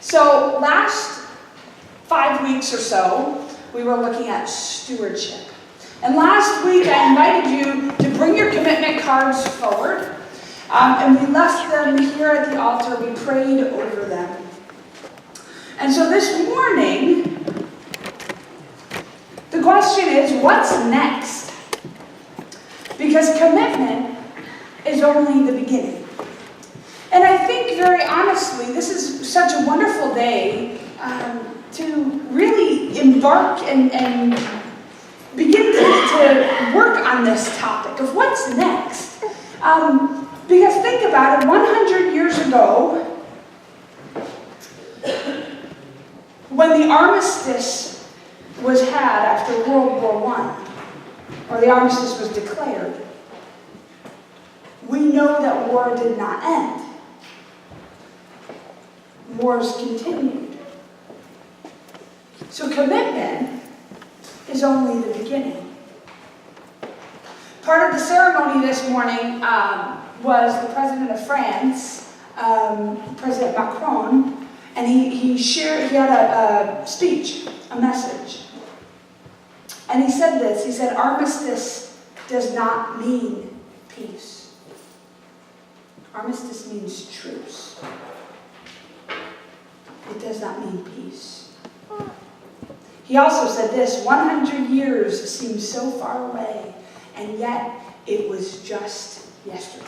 So last 5 weeks or so, we were looking at stewardship. And last week I invited you to bring your commitment cards forward. And we left them here at the altar. We prayed over them. And so this morning, the question is, what's next? Because commitment is only the beginning. And I think, very honestly, this is such a wonderful day to really embark and begin to work on this topic of what's next. Because think about it, 100 years ago, when the armistice was had after World War I, or the armistice was declared, we know that war did not end. Wars continued. So commitment is only the beginning. Part of the ceremony this morning was the President of France, President Macron, and he had a speech, a message. And he said this, he said, armistice does not mean peace. Armistice means truce. It does not mean peace. He also said this, 100 years seems so far away, and yet it was just yesterday.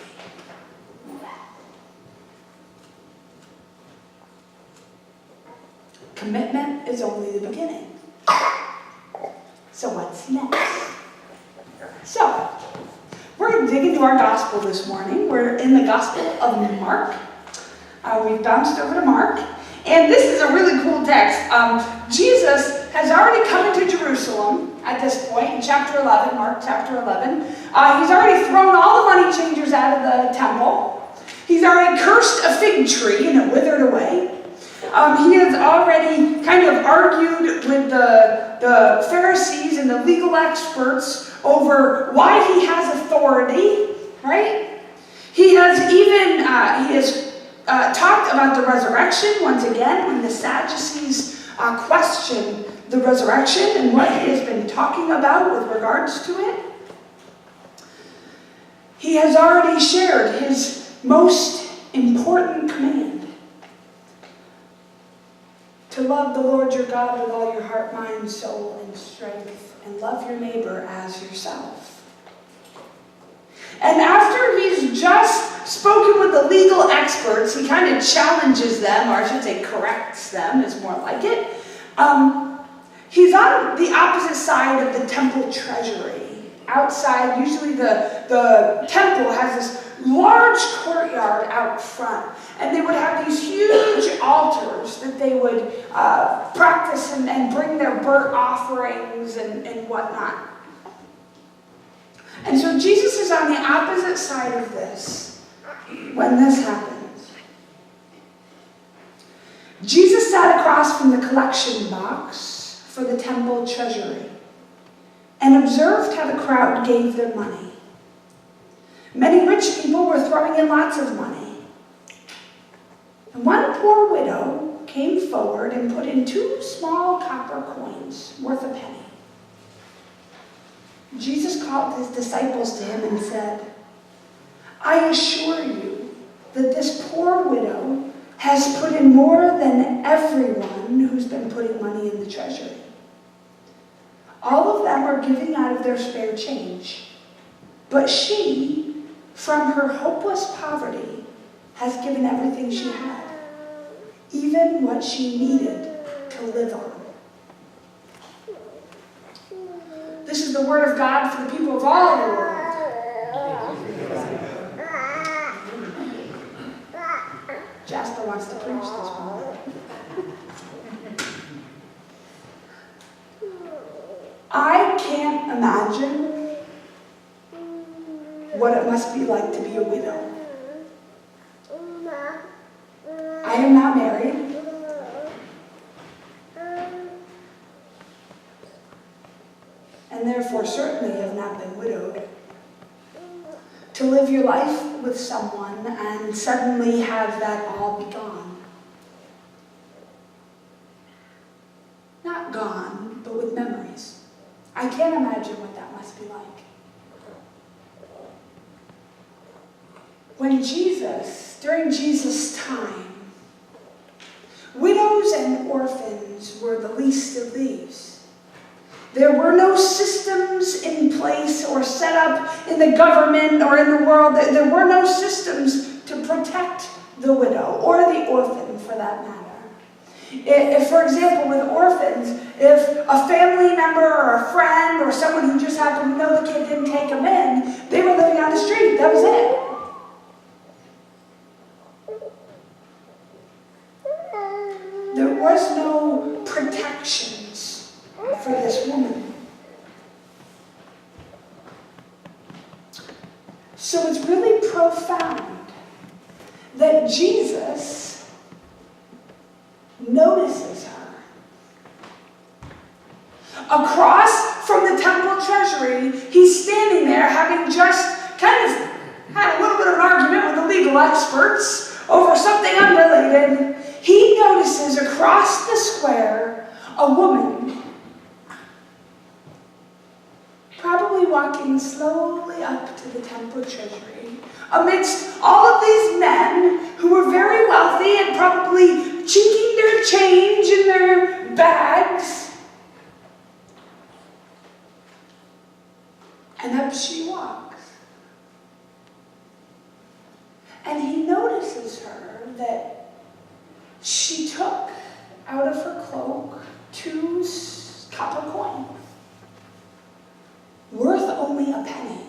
Commitment is only the beginning. So what's next? So, we're going to dig into our gospel this morning. We're in the Gospel of Mark. We've bounced over to Mark. And this is a really cool text. Jesus has already come into Jerusalem at this point in chapter 11, Mark chapter 11. He's already thrown all the money changers out of the temple. He's already cursed a fig tree and it withered away. He has already kind of argued with the Pharisees and the legal experts over why he has authority, right? He has even talked about the resurrection once again when the Sadducees question the resurrection and what he has been talking about with regards to it. He has already shared his most important command. To love the Lord your God with all your heart, mind, soul, and strength, and love your neighbor as yourself. And after he's just spoken with the legal experts, he kind of challenges them, or I should say corrects them, is more like it. He's on the opposite side of the temple treasury. Outside, usually the temple has this large courtyard out front. And they would have these huge altars that they would practice and bring their burnt offerings and whatnot. And so Jesus is on the opposite side of this when this happens. Jesus sat across from the collection box for the temple treasury and observed how the crowd gave their money. Many rich people were throwing in lots of money. And one poor widow came forward and put in 2 small copper coins worth a penny. Jesus called his disciples to him and said, I assure you that this poor widow has put in more than everyone who's been putting money in the treasury. All of them are giving out of their spare change. But she, from her hopeless poverty, has given everything she had, even what she needed to live on. This is the word of God for the people of all the world. Jasper wants to preach this morning. I can't imagine what it must be like to be a widow. I am not married. And therefore certainly have not been widowed. To live your life with someone and suddenly have that all be gone. not gone, but with memories. I can't imagine what that must be like. During Jesus' time, widows and orphans were the least of these. There were no systems in place or set up in the government or in the world. There were no systems to protect the widow or the orphan, for that matter. If, for example, with orphans, if a family member or a friend or someone who just happened to know the kid didn't take them in, they were living on the street. That was it. There was no protections for this woman. So it's really profound that Jesus notices her. Across from the temple treasury, he's standing there having just kind of had a little bit of an argument with the legal experts over something unrelated. He notices across the square a woman probably walking slowly up to the temple treasury amidst all of these men who were very wealthy and probably chinking their change in their bags. And up she walks. And he notices her that she took out of her cloak 2 copper coins, worth only a penny.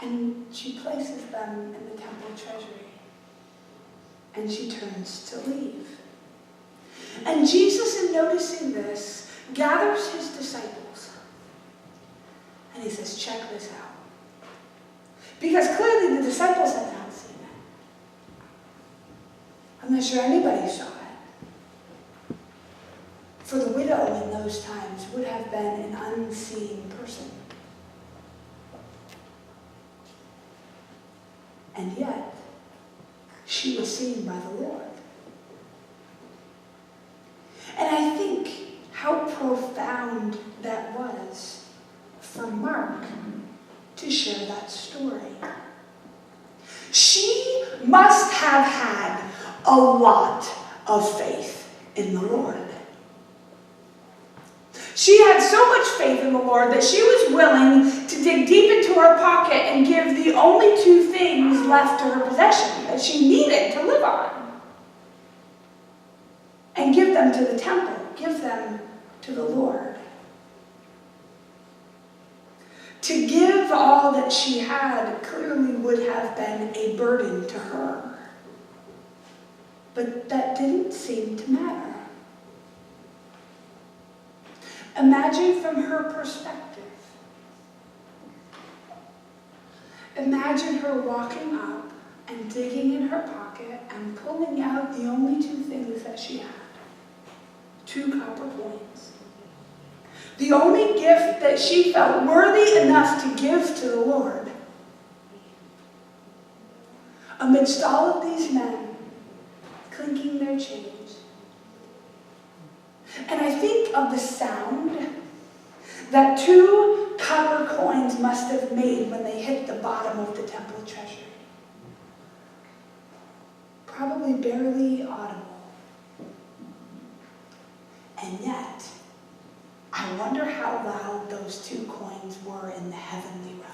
And she places them in the temple treasury. And she turns to leave. And Jesus, in noticing this, gathers his disciples. And he says, check this out. Because clearly the disciples had not seen it. I'm not sure anybody saw it. For the widow in those times would have been an unseen person. And yet, she was seen by the Lord. And I think how profound that was for Mark to share that story. She must have had a lot of faith in the Lord. She had so much faith in the Lord that she was willing to dig deep into her pocket and give the only 2 things left to her possession that she needed to live on. And give them to the temple, give them to the Lord. To give all that she had clearly would have been a burden to her. But that didn't seem to matter. Imagine from her perspective. Imagine her walking up and digging in her pocket and pulling out the only 2 things that she had. 2 copper coins. The only gift that she felt worthy enough to give to the Lord. Amidst all of these men clinking their change. And I think of the sound that 2 copper coins must have made when they hit the bottom of the temple treasury. Probably barely audible. And yet, I wonder how loud those 2 coins were in the heavenly realm.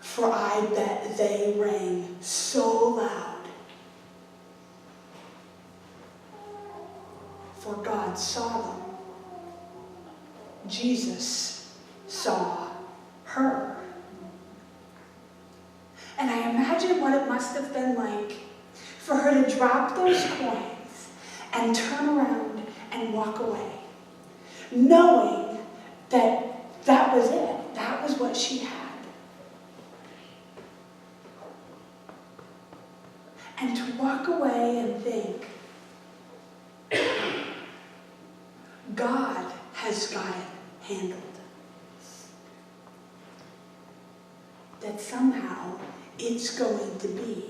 For I bet they rang so loud. For God saw them. Jesus saw her. And I imagine what it must have been like for her to drop those coins and turn around and walk away, knowing that that was it. That was what she had. And to walk away and think, God has got it handled. that somehow it's going to be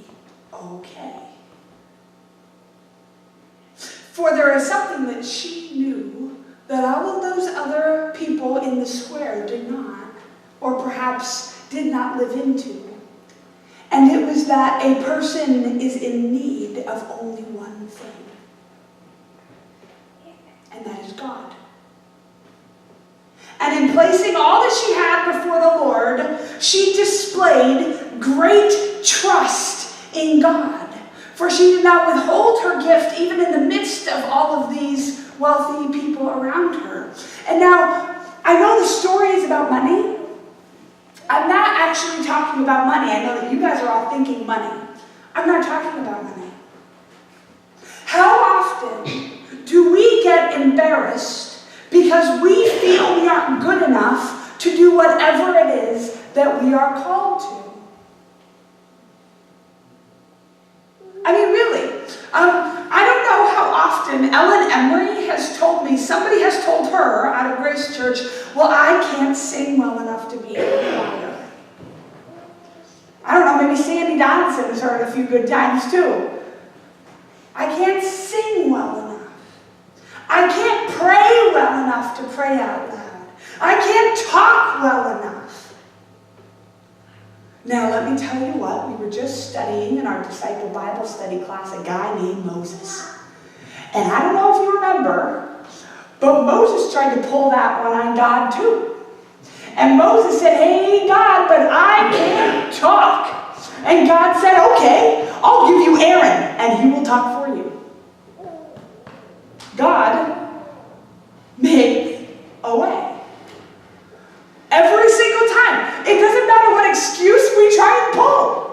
okay. For there is something that she knew that all of those other people in the square did not, or perhaps did not live into. And it was that a person is in need of only one thing. And that is God. And in placing all that she had before the Lord, she displayed great trust in God. For she did not withhold her gift even in the midst of all of these wealthy people around her. And now, I know the story is about money. I'm not actually talking about money. I know that you guys are all thinking money. I'm not talking about money. How often do we get embarrassed because we feel we aren't good enough to do whatever it is that we are called to? I mean, really. I don't know how often Ellen Emery has told me, somebody has told her out of Grace Church, well, I can't sing well enough to be in the choir. I don't know, maybe Sandy Donaldson has heard a few good times too. I can't sing well enough. I can't pray well enough to pray out loud. I can't talk well enough. Now, let me tell you what, we were just studying in our Disciple Bible Study class a guy named Moses. And I don't know if you remember, but Moses tried to pull that one on God too. And Moses said, hey, God, but I can't talk. And God said, okay, I'll give you Aaron, and he will talk for you. God made a way. Every single time. It doesn't matter what excuse we try and pull.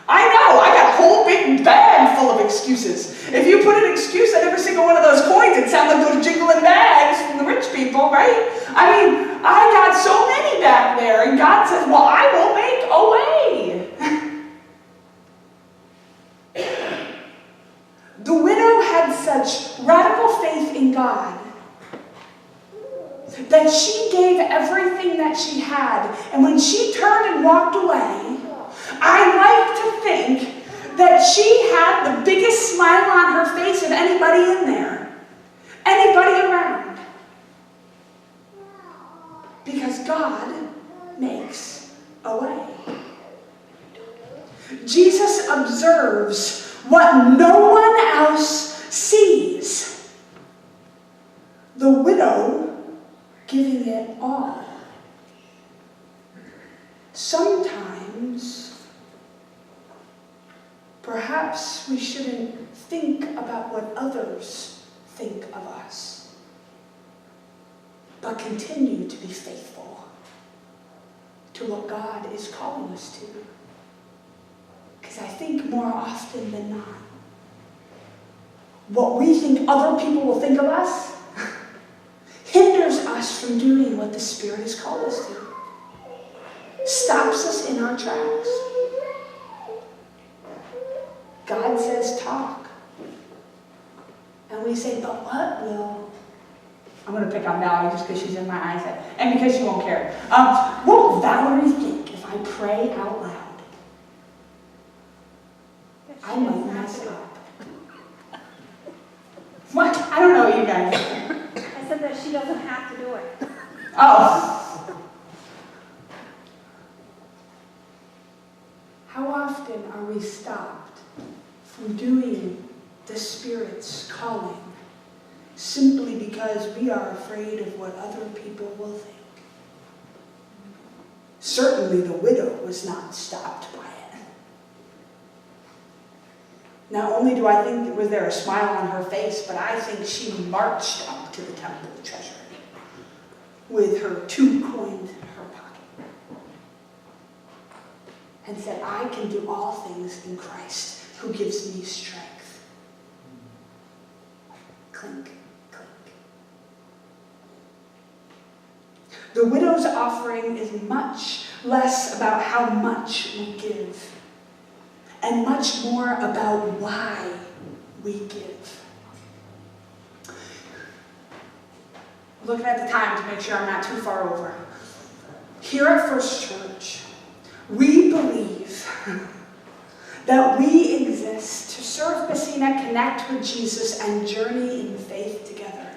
I know, I got a whole big bag full of excuses. If you put an excuse on every single one of those coins, it sounds like those jingling bags from the rich people, right? I mean, I got so many back there, and God says, well, I will make a way. The widow had such radical faith in God that she gave everything that she had. And when she turned and walked away, I like to think that she had the biggest smile on her face of anybody in there. Anybody around. Because God makes a way. Jesus observes what no one else sees. The widow giving it all. Sometimes, perhaps we shouldn't think about what others think of us, but continue to be faithful to what God is calling us to. Because I think more often than not, what we think other people will think of us hinders us from doing what the Spirit has called us to. Stops us in our tracks. God says talk. And we say, but what will... I'm going to pick on Valerie just because she's in my eyes and because she won't care. What will Valerie think if I pray out loud? I might mess up. What? I don't know, you guys. I said that she doesn't have to do it. Oh. How often are we stopped from doing the Spirit's calling simply because we are afraid of what other people will think? Certainly the widow was not stopped by it. Not only do I think was there a smile on her face, but I think she marched up to the temple of treasury with her 2 coins in her pocket and said, I can do all things in Christ who gives me strength. Clink, clink. The widow's offering is much less about how much we give and much more about why we give. Looking at the time to make sure I'm not too far over. Here at First Church, we believe that we exist to serve Messina, connect with Jesus, and journey in faith together.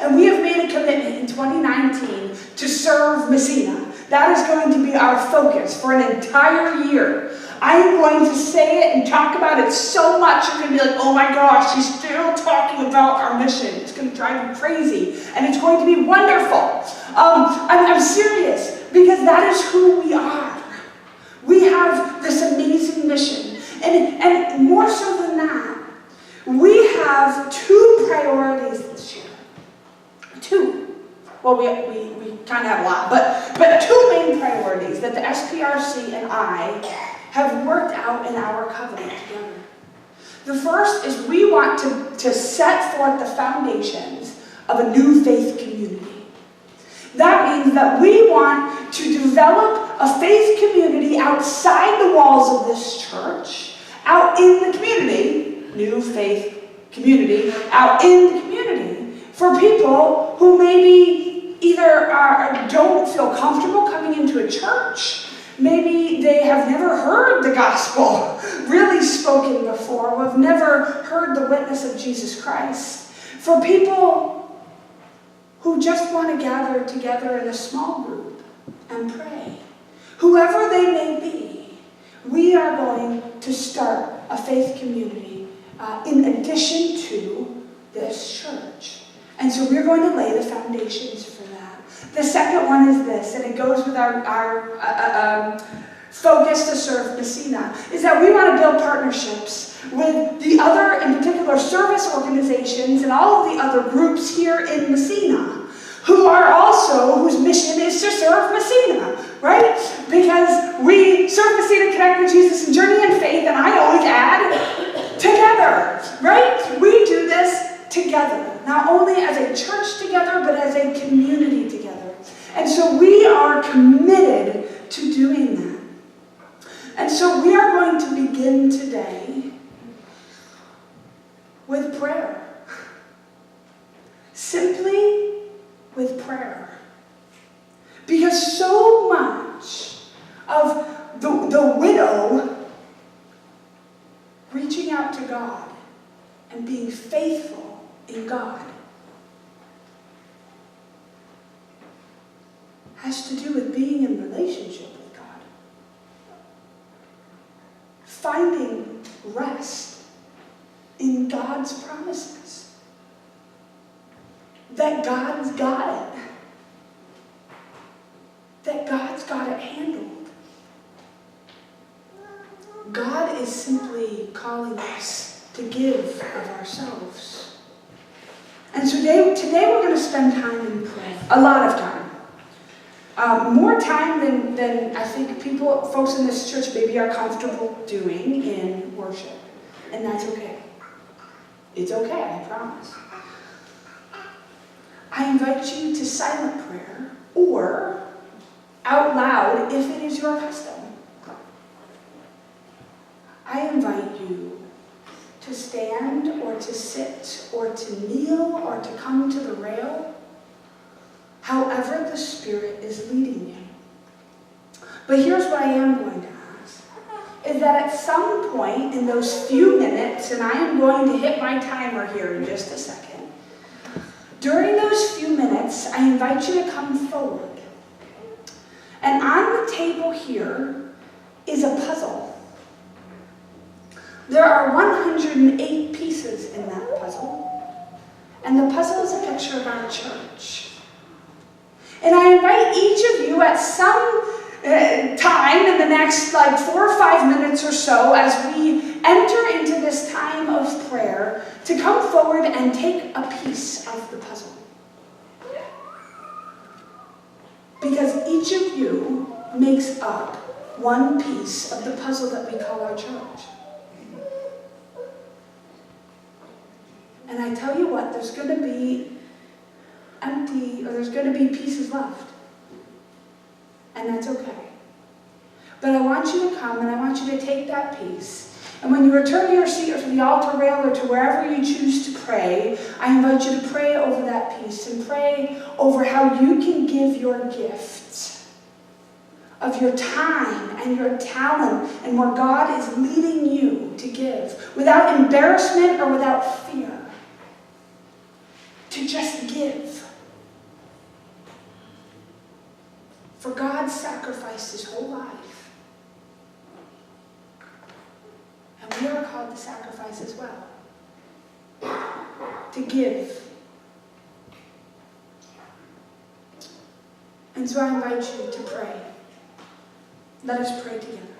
And we have made a commitment in 2019 to serve Messina. That is going to be our focus for an entire year. I am going to say it and talk about it so much, you're going to be like, oh my gosh, she's still talking about our mission. It's going to drive you crazy, and it's going to be wonderful. I'm serious, because that is who we are. We have this amazing mission. And more so than that, we have two priorities this year. Two. Well, we kind of have a lot, but two main priorities that the SPRC and I have worked out in our covenant together. The first is we want to set forth the foundations of a new faith community. That means that we want to develop a faith community outside the walls of this church, out in the community, new faith community, out in the community, for people who maybe either don't feel comfortable coming into a church, maybe they have never heard the gospel really spoken before, or have never heard the witness of Jesus Christ, for people who just want to gather together in a small group and pray. Whoever they may be, we are going to start a faith community in addition to this church. And so we're going to lay the foundations for that. The second one is this, and it goes with our focus to serve Messina, is that we want to build partnerships with the other, in particular, service organizations and all of the other groups here in Messina, whose mission is to serve Messina, right? Because we serve Messina, connect with Jesus, and journey in faith, and I always add, together, right? We do this together, not only as a church together, but as a community together. And so we are committed to doing that. And so we are going to begin today with prayer. Simply with prayer. Because so much of the widow reaching out to God and being faithful in God has to do with being in relationship with God. Finding rest in God's promises. That God's got it. That God's got it handled. God is simply calling us to give of ourselves. And so today we're going to spend time in prayer. A lot of time. More time than I think folks in this church maybe are comfortable doing in worship. And that's okay. It's okay, I promise. I invite you to silent prayer or out loud if it is your custom. I invite you to stand or to sit or to kneel or to come to the rail, however the Spirit is leading you. But here's what I am going to ask, is that at some point in those few minutes, and I am going to hit my timer here in just a second, during those few minutes, I invite you to come forward. And on the table here is a puzzle. There are 108 pieces in that puzzle. And the puzzle is a picture of our church. And I invite each of you at some time in the next 4 or 5 minutes or so, as we enter into this time of prayer, to come forward and take a piece of the puzzle. Because each of you makes up one piece of the puzzle that we call our church. And I tell you what, there's going to be empty, or there's going to be pieces left. And that's okay. But I want you to come and I want you to take that piece. And when you return to your seat or to the altar rail or to wherever you choose to pray, I invite you to pray over that piece and pray over how you can give your gift of your time and your talent and where God is leading you to give without embarrassment or without fear. To just give. For God sacrificed his whole life. And we are called to sacrifice as well. To give. And so I invite you to pray. Let us pray together.